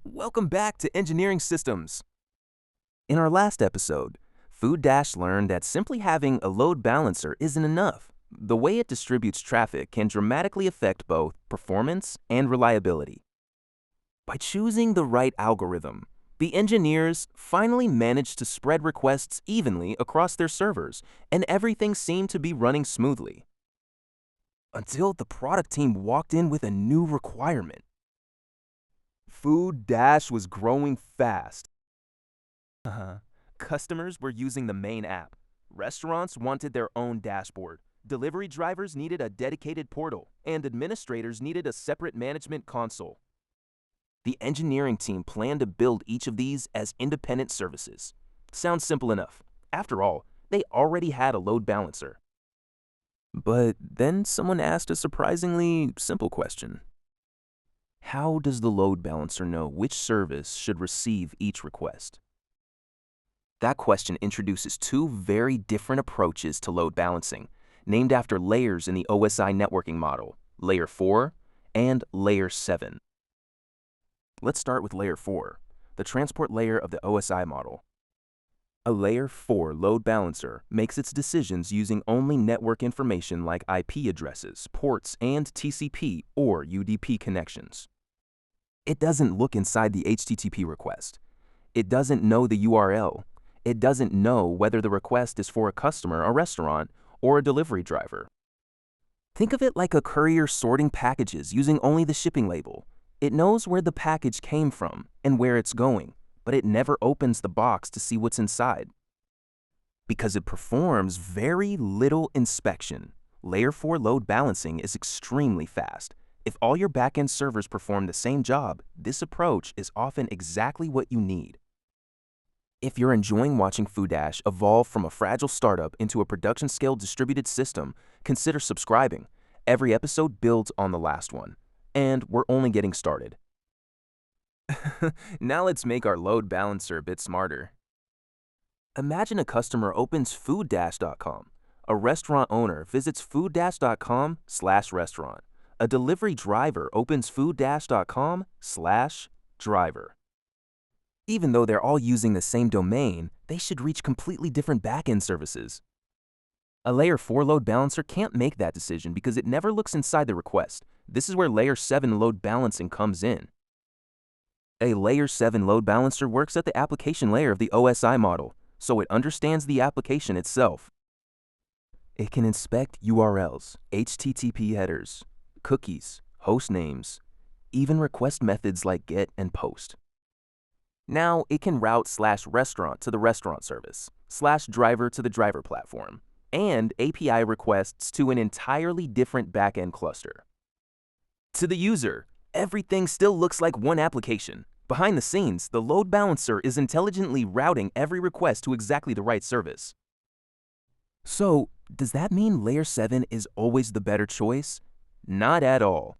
Welcome back to Engineering Systems. In our last episode, FoodDash learned that simply having a load balancer isn't enough. The way it distributes traffic can dramatically affect both performance and reliability. By choosing the right algorithm, the engineers finally managed to spread requests evenly across their servers, and everything seemed to be running smoothly. Until the product team walked in with a new requirement. FoodDash was growing fast. Customers were using the main app. Restaurants wanted their own dashboard. Delivery drivers needed a dedicated portal, and administrators needed a separate management console. The engineering team planned to build each of these as independent services. Sounds simple enough. After all, they already had a load balancer. But then someone asked a surprisingly simple question. How does the load balancer know which service should receive each request? That question introduces two very different approaches to load balancing, named after layers in the OSI networking model, Layer 4 and Layer 7. Let's start with Layer 4, the transport layer of the OSI model. A Layer 4 load balancer makes its decisions using only network information like IP addresses, ports, and TCP or UDP connections. It doesn't look inside the HTTP request. It doesn't know the URL. It doesn't know whether the request is for a customer, a restaurant, or a delivery driver. Think of it like a courier sorting packages using only the shipping label. It knows where the package came from and where it's going, but it never opens the box to see what's inside. Because it performs very little inspection, Layer 4 load balancing is extremely fast. If all your backend servers perform the same job, this approach is often exactly what you need. If you're enjoying watching FoodDash evolve from a fragile startup into a production-scale distributed system, consider subscribing. Every episode builds on the last one, and we're only getting started. Now let's make our load balancer a bit smarter. Imagine a customer opens fooddash.com. A restaurant owner visits fooddash.com/restaurant. A delivery driver opens fooddash.com/driver. Even though they're all using the same domain, they should reach completely different backend services. A Layer 4 load balancer can't make that decision because it never looks inside the request. This is where Layer 7 load balancing comes in. A Layer 7 load balancer works at the application layer of the OSI model, so it understands the application itself. It can inspect URLs, HTTP headers, cookies, hostnames, even request methods like GET and POST. Now it can route /restaurant to the restaurant service, /driver to the driver platform, and API requests to an entirely different backend cluster. To the user, everything still looks like one application. Behind the scenes, the load balancer is intelligently routing every request to exactly the right service. So, does that mean Layer 7 is always the better choice? Not at all.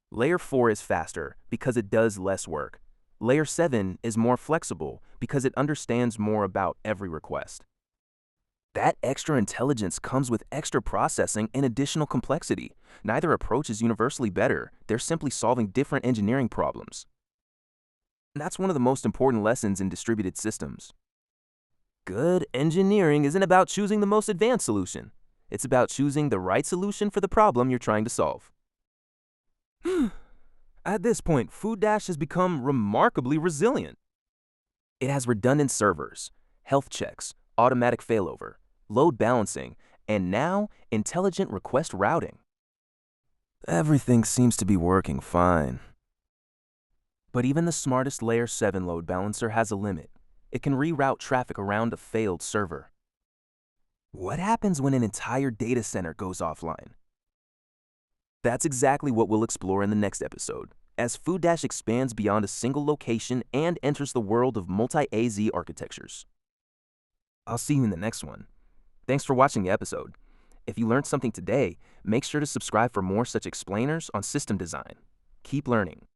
Layer 4 is faster because it does less work. Layer 7 is more flexible because it understands more about every request. That extra intelligence comes with extra processing and additional complexity. Neither approach is universally better. They're simply solving different engineering problems. That's one of the most important lessons in distributed systems. Good engineering isn't about choosing the most advanced solution. It's about choosing the right solution for the problem you're trying to solve. At this point, FoodDash has become remarkably resilient. It has redundant servers, health checks, automatic failover, load balancing, and now intelligent request routing. Everything seems to be working fine. But even the smartest Layer 7 load balancer has a limit. It can reroute traffic around a failed server. What happens when an entire data center goes offline? That's exactly what we'll explore in the next episode, as FoodDash expands beyond a single location and enters the world of multi-AZ architectures. I'll see you in the next one. Thanks for watching the episode. If you learned something today, make sure to subscribe for more such explainers on system design. Keep learning.